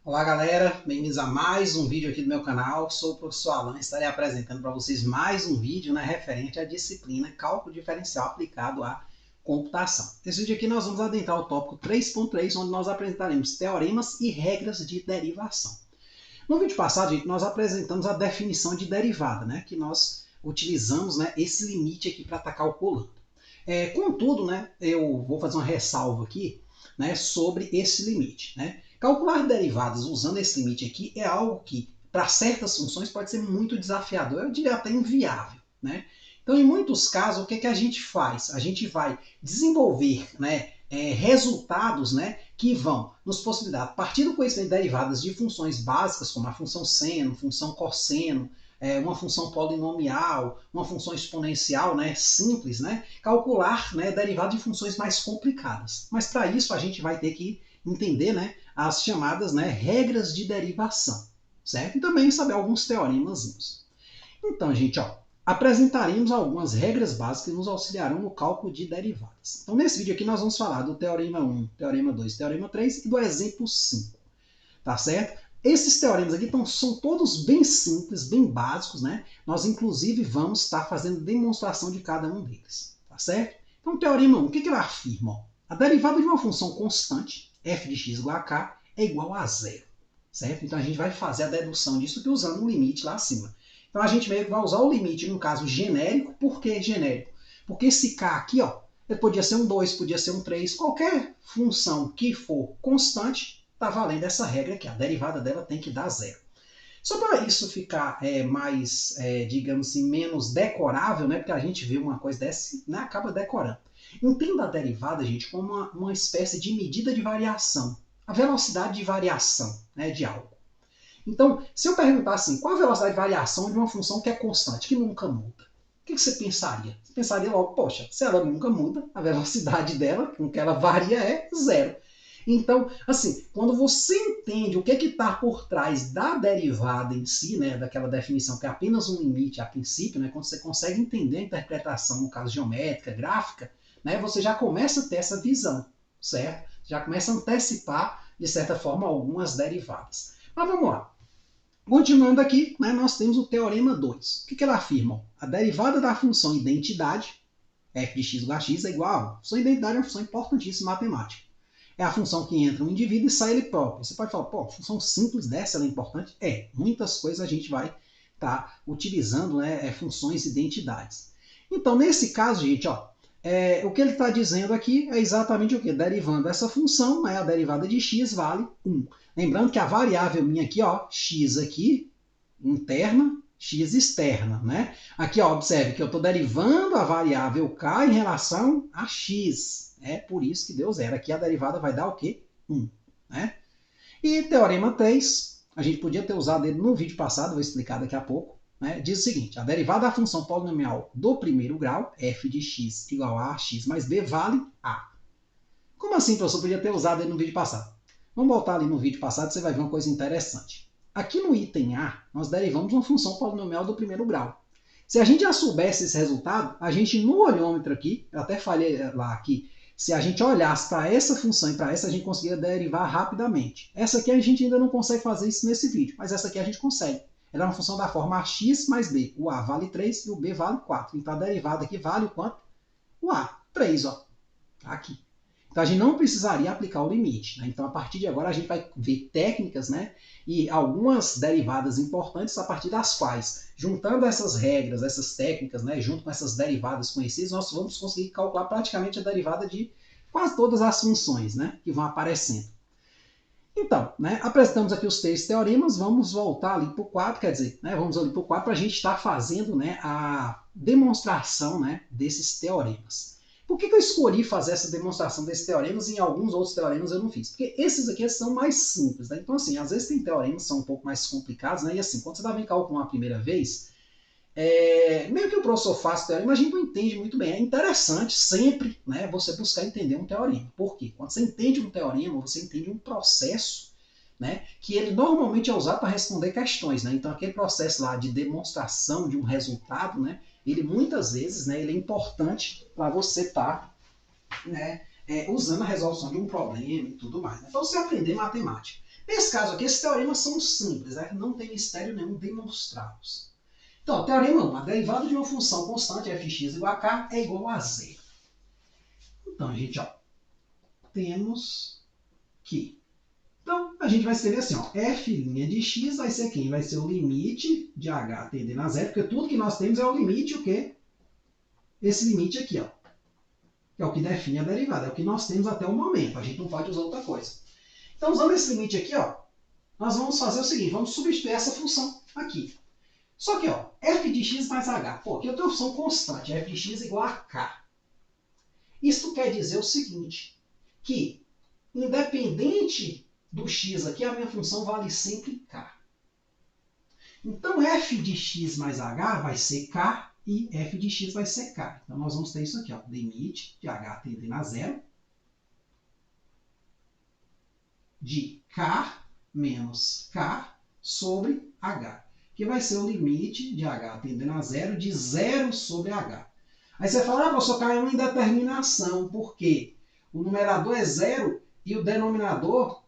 Olá galera, bem-vindos a mais um vídeo aqui do meu canal. Sou o professor Alan e estarei apresentando para vocês mais um vídeo referente à disciplina Cálculo Diferencial aplicado à computação. Nesse vídeo aqui nós vamos adentrar o tópico 3.3, onde nós apresentaremos teoremas e regras de derivação. No vídeo passado, gente, nós apresentamos a definição de derivada, que nós utilizamos esse limite aqui para estar calculando. Contudo, eu vou fazer uma ressalva aqui sobre esse limite. Calcular derivadas usando esse limite aqui é algo que, para certas funções, pode ser muito desafiador, eu diria até inviável. Então, em muitos casos, o que a gente faz? A gente vai desenvolver resultados que vão nos possibilitar, a partir do conhecimento de derivadas de funções básicas, como a função seno, função cosseno, uma função polinomial, uma função exponencial simples, calcular derivadas de funções mais complicadas. Mas para isso a gente vai ter que entender as chamadas regras de derivação, certo? E também saber alguns teoremazinhos. Então, gente, apresentaremos algumas regras básicas que nos auxiliarão no cálculo de derivadas. Então, nesse vídeo aqui nós vamos falar do teorema 1, teorema 2, teorema 3 e do exemplo 5, tá certo? Esses teoremas aqui são todos bem simples, bem básicos, Nós, inclusive, vamos estar fazendo demonstração de cada um deles, tá certo? Então, teorema 1, o que ele afirma? A derivada de uma função constante, f de x igual a k, é igual a zero, certo? Então, a gente vai fazer a dedução disso aqui usando um limite lá acima. Então, a gente meio que vai usar o limite, no caso, genérico. Por que genérico? Porque esse k aqui, ele podia ser um 2, podia ser um 3, qualquer função que for constante, está valendo essa regra aqui, a derivada dela tem que dar zero. Só para isso ficar mais, digamos assim, menos decorável, porque a gente vê uma coisa dessa e acaba decorando. Entenda a derivada, gente, como uma espécie de medida de variação, a velocidade de variação de algo. Então, se eu perguntar assim, qual a velocidade de variação de uma função que é constante, que nunca muda? O que você pensaria? Você pensaria logo, poxa, se ela nunca muda, a velocidade dela, com que ela varia, é zero. Então, assim, quando você entende o que está por trás da derivada em si, daquela definição que é apenas um limite a princípio, quando você consegue entender a interpretação, no caso geométrica, gráfica, você já começa a ter essa visão, certo? Já começa a antecipar, de certa forma, algumas derivadas. Mas vamos lá. Continuando aqui, nós temos o teorema 2. O que ele afirma? A derivada da função identidade, f de x igual a x, é igual a função identidade é uma função importantíssima matemática. É a função que entra um indivíduo e sai ele próprio. Você pode falar, pô, função simples dessa ela é importante? Muitas coisas a gente vai estar utilizando funções identidades. Então, nesse caso, gente, o que ele está dizendo aqui é exatamente o que? Derivando essa função, a derivada de x vale 1. Lembrando que a variável minha aqui, x aqui, interna, x externa. Aqui, observe que eu estou derivando a variável k em relação a x. É por isso que deu zero. Aqui a derivada vai dar o quê? 1. E teorema 3, a gente podia ter usado ele no vídeo passado, vou explicar daqui a pouco. Diz o seguinte, a derivada da função polinomial do primeiro grau, f de x igual a x mais b, vale a. Como assim, professor? Podia ter usado ele no vídeo passado. Vamos voltar ali no vídeo passado, você vai ver uma coisa interessante. Aqui no item A, nós derivamos uma função polinomial do primeiro grau. Se a gente já soubesse esse resultado, a gente no olhômetro aqui, eu até falei lá aqui, se a gente olhasse para essa função e para essa, a gente conseguia derivar rapidamente. Essa aqui a gente ainda não consegue fazer isso nesse vídeo, mas essa aqui a gente consegue. Ela é uma função da forma ax mais b. O a vale 3 e o b vale 4. Então a derivada aqui vale o quanto? O a, 3, aqui. Então a gente não precisaria aplicar o limite. Então a partir de agora a gente vai ver técnicas e algumas derivadas importantes a partir das quais, juntando essas regras, essas técnicas, junto com essas derivadas conhecidas, nós vamos conseguir calcular praticamente a derivada de quase todas as funções que vão aparecendo. Então, apresentamos aqui os 3 teoremas, vamos voltar ali para o 4, quer dizer, vamos ali para o 4 para a gente estar fazendo a demonstração desses teoremas. Por que eu escolhi fazer essa demonstração desses teoremas e em alguns outros teoremas eu não fiz? Porque esses aqui são mais simples. Então, assim, às vezes tem teoremas que são um pouco mais complicados, e assim, quando você está vendo calcular a primeira vez, meio que o professor faz o teorema, a gente não entende muito bem. É interessante sempre você buscar entender um teorema. Por quê? Quando você entende um teorema, você entende um processo que ele normalmente é usado para responder questões. Então, aquele processo lá de demonstração de um resultado, ele muitas vezes ele é importante para você estar usando a resolução de um problema e tudo mais. Então, você aprender matemática. Nesse caso aqui, esses teoremas são simples, né? Não tem mistério nenhum demonstrá-los. Então, teorema 1, a derivada de uma função constante fx igual a k é igual a zero. Então, gente, ó, temos que... Então, a gente vai escrever assim, ó, f' de x vai ser quem? Vai ser o limite de h tendendo a zero, porque tudo que nós temos é o limite, o quê? Esse limite aqui, ó, que é o que define a derivada, é o que nós temos até o momento, a gente não pode usar outra coisa. Então, usando esse limite aqui, ó, nós vamos fazer o seguinte, vamos substituir essa função aqui. Só que, ó, f de x mais h, pô, aqui eu tenho uma função constante, f de x igual a k. Isso quer dizer o seguinte, que independente do x aqui, a minha função vale sempre k. Então, f de x mais h vai ser k e f de x vai ser k. Então, nós vamos ter isso aqui, ó, limite de h tendendo a zero de k menos k sobre h, que vai ser o limite de h tendendo a zero de zero sobre h. Aí você fala, professor, k é uma indeterminação, porque o numerador é zero e o denominador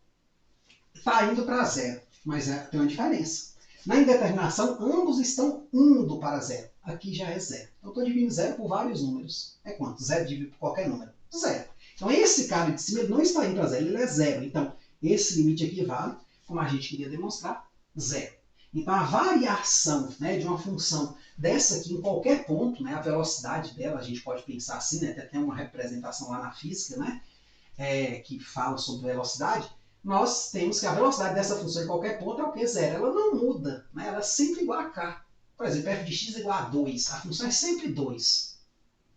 está indo para zero, mas tem uma diferença. Na indeterminação, ambos estão indo para zero. Aqui já é zero. Então, eu estou dividindo zero por vários números. É quanto? Zero dividido por qualquer número. Zero. Então, esse cara de cima ele não está indo para zero, ele é zero. Então, esse limite aqui vale, como a gente queria demonstrar, zero. Então, a variação, né, de uma função dessa aqui em qualquer ponto, né, a velocidade dela, a gente pode pensar assim, né, até tem uma representação lá na física, né, que fala sobre velocidade, nós temos que a velocidade dessa função em qualquer ponto é o que? Zero. Ela não muda, né? Ela é sempre igual a k. Por exemplo, f de x é igual a 2. A função é sempre 2.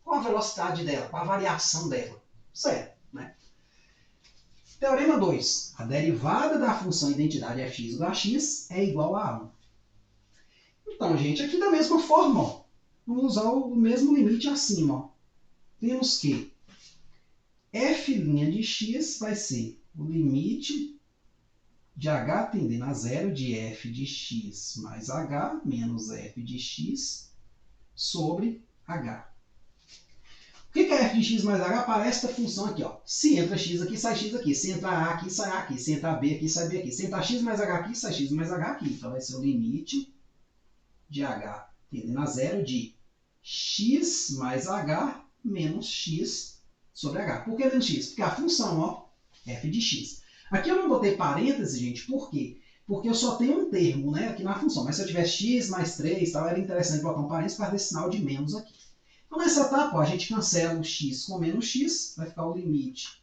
Qual a velocidade dela? Qual a variação dela? Zero. Né? Teorema 2. A derivada da função identidade fx igual a x é igual a 1. Então, gente, aqui da mesma forma, ó, vamos usar o mesmo limite acima. Ó. Temos que f' de x vai ser o limite de h tendendo a zero de f de x mais h menos f de x sobre h. O que é f de x mais h? Aparece esta função aqui. Ó. Se entra x aqui, sai x aqui. Se entra a aqui, sai a aqui. Se entra b aqui, sai b aqui. Se entra x mais h aqui, sai x mais h aqui. Então vai ser o limite de h tendendo a zero de x mais h menos x sobre h. Por que menos x? Porque a função, ó, f de x. Aqui eu não botei parênteses, gente, por quê? Porque eu só tenho um termo, né, aqui na função. Mas se eu tivesse x mais 3, tal, era interessante botar um parênteses para ter sinal de menos aqui. Então, nessa etapa, ó, a gente cancela o x com menos x, vai ficar o limite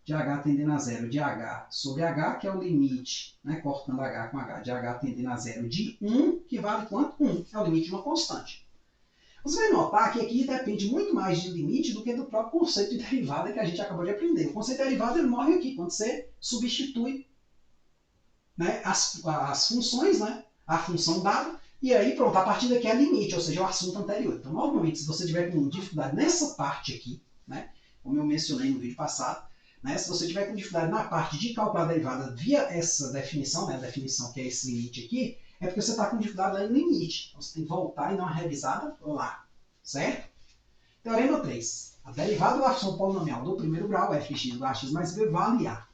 de h tendendo a zero de h sobre h, que é o limite, né, cortando h com h, de h tendendo a zero de 1, que vale quanto? 1. É o limite de uma constante. Você vai notar que aqui depende muito mais de limite do que do próprio conceito de derivada que a gente acabou de aprender. O conceito de derivada ele morre aqui, quando você substitui, né, as funções, né, a função dada, e aí pronto, a partir daqui é limite, ou seja, o assunto anterior. Então, normalmente, se você tiver com dificuldade nessa parte aqui, né, como eu mencionei no vídeo passado, né, se você tiver com dificuldade na parte de calcular a derivada via essa definição, né, a definição que é esse limite aqui, é porque você está com dificuldade lá no limite. Então, você tem que voltar e dar uma revisada lá, certo? Teorema 3. A derivada da função polinomial do primeiro grau, f de x igual a x mais b, vale a.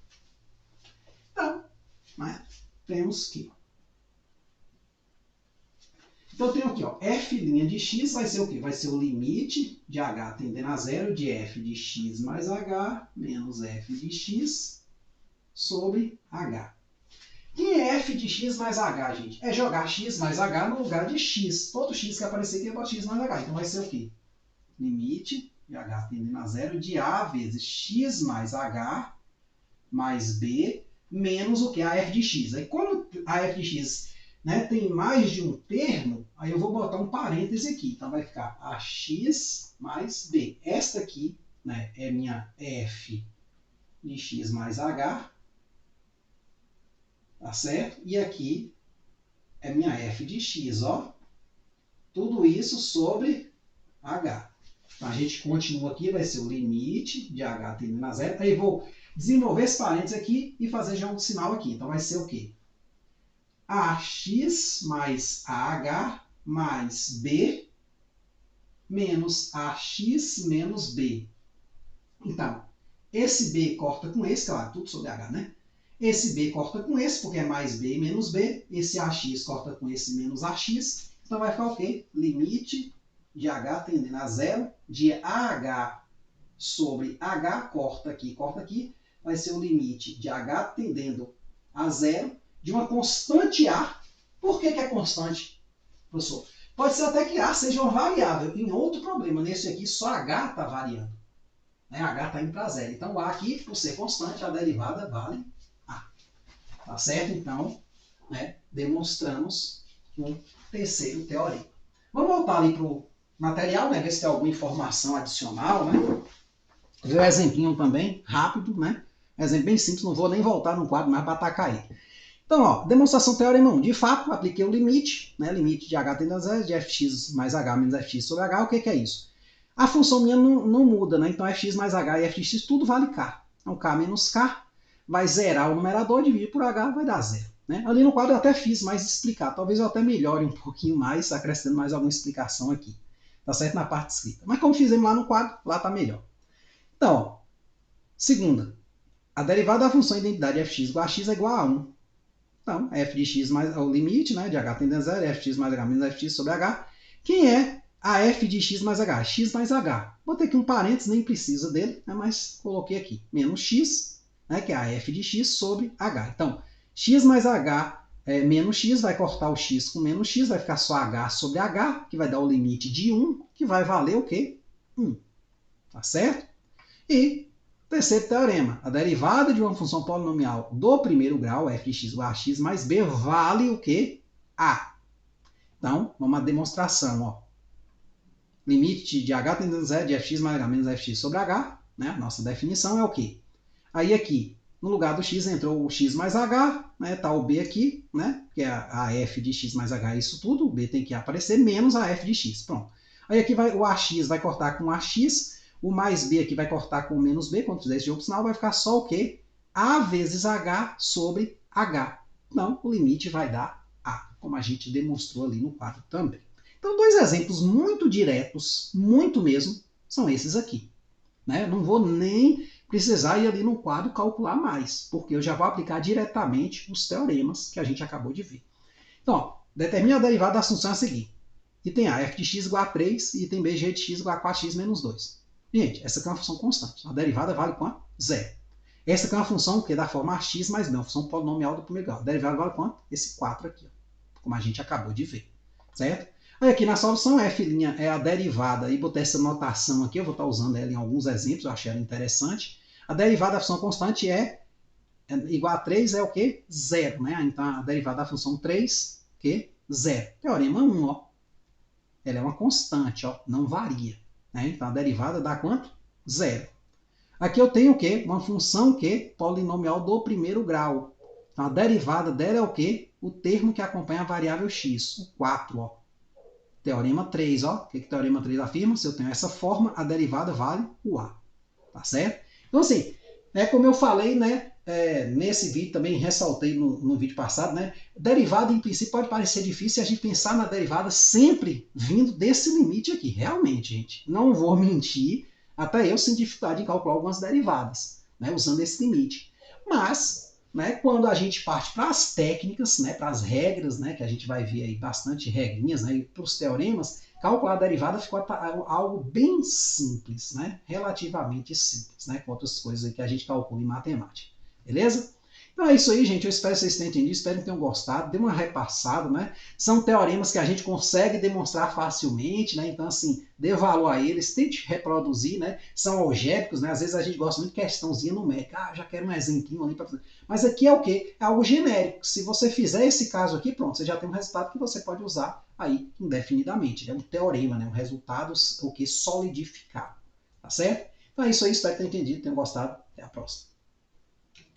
Então, né, temos que... Então, eu tenho aqui, ó, f' de x vai ser o quê? Vai ser o limite de h tendendo a zero de f de x mais h menos f de x sobre h. Quem é f de x mais h, gente? É jogar x mais h no lugar de x. Todo x que aparecer aqui é para x mais h. Então vai ser o quê? Limite de h tendendo a zero de a vezes x mais h mais b menos o que? A f de x. Aí como a f de x, né, tem mais de um termo, aí eu vou botar um parêntese aqui. Então vai ficar ax mais b. Esta aqui, né, é minha f de x mais h. Tá certo? E aqui é minha f de x, ó. Tudo isso sobre h. Então, a gente continua aqui, vai ser o limite de h tendendo a zero. Aí vou desenvolver esse parênteses aqui e fazer já um sinal aqui. Então vai ser o quê? ax mais ah mais b menos ax menos b. Então, esse b corta com esse, claro, tudo sobre h, né? Esse B corta com esse, porque é mais B menos B. Esse AX corta com esse menos AX. Então vai ficar o quê? Limite de H tendendo a zero, de AH sobre H, corta aqui, vai ser o limite de H tendendo a zero, de uma constante A. Por que é constante, professor? Pode ser até que A seja uma variável. Em outro problema, nesse aqui, só H está variando. Né? H está indo para zero. Então, A aqui, por ser constante, a derivada vale A. Tá certo? Então, né, demonstramos um terceiro teorema. Vamos voltar ali para o material, né, ver se tem alguma informação adicional. Né? Ver um exemplinho também, rápido. Né? Exemplo bem simples, não vou nem voltar no quadro mais para atacar ele. Então, ó, demonstração teorema 1. De fato, apliquei o limite, né, limite de H tendendo a zero, de fx mais H menos fx sobre H. O que é isso? A função minha não muda, né? Então, fx mais H e fx tudo vale K. Então, K menos K vai zerar o numerador, dividir por H, vai dar zero. Né? Ali no quadro eu até fiz mais explicar. Talvez eu até melhore um pouquinho mais, acrescentando mais alguma explicação aqui. Tá certo? Na parte escrita. Mas como fizemos lá no quadro, lá tá melhor. Então, ó, segunda. A derivada da função identidade fx igual a x é igual a 1. Então, f de x mais o limite, né, de h tendendo a zero, fx mais h menos fx sobre h. Quem é a f de x mais h? X mais h. Botei aqui um parênteses, nem precisa dele, né, mas coloquei aqui. Menos x, né, que é a f de x sobre h. Então, x mais h menos x, vai cortar o x com menos x, vai ficar só h sobre h, que vai dar o limite de 1, que vai valer o quê? 1. Tá certo? E terceiro teorema, a derivada de uma função polinomial do primeiro grau, f de x igual a x mais b, vale o quê? A. Então, vamos à demonstração. Ó. Limite de h tendendo a zero de fx mais h menos fx sobre h. Né? A nossa definição é o quê? Aí aqui, no lugar do x, entrou o x mais h, né? Tá o b aqui, né? Que é a f de x mais h, isso tudo. O b tem que aparecer menos a f de x. Pronto. Aí aqui o ax vai cortar com ax. O mais b aqui vai cortar com o menos b, quando fizer esse jogo sinal, vai ficar só o quê? A vezes h sobre h. Então, o limite vai dar a, como a gente demonstrou ali no quadro também. Então, dois exemplos muito diretos, muito mesmo, são esses aqui. Né? Não vou nem precisar ir ali no quadro calcular mais, porque eu já vou aplicar diretamente os teoremas que a gente acabou de ver. Então, ó, determina a derivada da função a seguir. Item A, f de x igual a 3, e item B, g de x igual a 4x menos 2. Gente, essa aqui é uma função constante. A derivada vale quanto? Zero. Essa aqui é uma função que é da forma x mais b, uma função polinomial do primeiro grau. A derivada vale quanto? Esse 4 aqui, ó, como a gente acabou de ver. Certo? Aí aqui na solução, f' é a derivada, e botei essa notação aqui, eu vou estar usando ela em alguns exemplos, eu achei ela interessante. A derivada da função constante é igual a 3, é o quê? Zero. Né? Então, a derivada da função 3, que? Zero. Teorema 1, ó. Ela é uma constante, ó, não varia. Né? Então, a derivada dá quanto? Zero. Aqui eu tenho o quê? Uma função que polinomial do primeiro grau. Então, a derivada dela é o quê? O termo que acompanha a variável x, o 4. Ó. Teorema 3. Ó. O que o teorema 3 afirma? Se eu tenho essa forma, a derivada vale o a. Tá certo? Então, assim, como eu falei, né? Nesse vídeo também ressaltei no vídeo passado, né? Derivada em princípio pode parecer difícil se a gente pensar na derivada sempre vindo desse limite aqui. Realmente, gente, não vou mentir, até eu sinto dificuldade em calcular algumas derivadas, né? Usando esse limite. Mas, né, quando a gente parte para as técnicas, né, para as regras, né, que a gente vai ver aí bastante regrinhas, né, para os teoremas, calcular a derivada ficou algo bem simples, né? Relativamente simples, né? Com outras coisas aí que a gente calcula em matemática. Beleza? Então é isso aí, gente. Eu espero que vocês tenham entendido, espero que tenham gostado. Dê uma repassada, né? São teoremas que a gente consegue demonstrar facilmente, né? Então, assim, dê valor a eles, tente reproduzir, né? São algébricos, né? Às vezes a gente gosta muito de questãozinha numérica. Ah, já quero um exemplinho ali para fazer. Mas aqui é o quê? É algo genérico. Se você fizer esse caso aqui, pronto, você já tem um resultado que você pode usar aí indefinidamente. É um teorema, né? Um resultado o que solidificado. Tá certo? Então é isso aí, espero que tenham entendido, tenham gostado. Até a próxima.